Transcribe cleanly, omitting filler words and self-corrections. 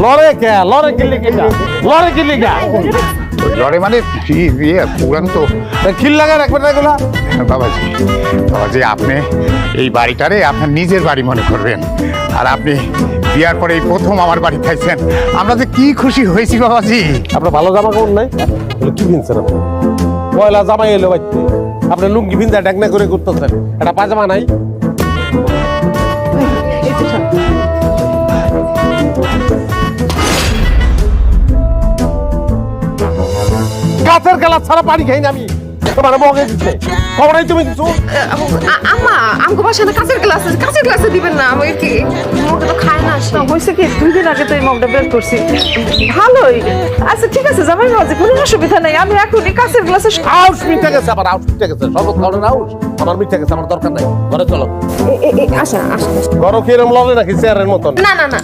লড়ে কে লড়ে কিনলে কিনা লড়ে কিনলে গা লড়ে মানে পুরান তো খিল লাগা রাখবেন না এগুলা বাবাজি বাবাজি আপনি এই বাড়িটারে আপনার নিজের বাড়ি মনে করবেন আর আপনি বিয়ার পরে এই প্রথম আমার বাড়ি খাইছেন আমরা যে কি খুশি হয়েছি বাবাজি। আপনার ভালো জামা কাপড় নাই বলে কি কিনছেন আপনি পয়লা জামাই এলো বাইতে আপনি লুঙ্গি ভিন্দা ড্যাকনা করে করতেছেন এটা পাজামা নাই গাছের গালা ছাড়া পানি খাই না আমি তোমার মগে দিচ্ছে খবর নাই তুমি কিছু আম্মা আমগো বাসায় না কাঁচের গ্লাসে দিবেন না আমাকে কি মগটা তো খায় না আসলে হয়েছে কি 2 দিন আগে তো এই মগটা বের করছি ভালোই আচ্ছা ঠিক আছে জামাই বাজে কোনো অসুবিধা নাই আমি এখনই কাঁচের গ্লাসে আউশ মিটে গেছে আবার আউশ মিটে গেছে সব ধরনের আউশ আমার মিটে গেছে আমার দরকার নাই ঘরে চলো আসেন ঘর কি এরকম লড়ে নাকি চেয়ারের মতন না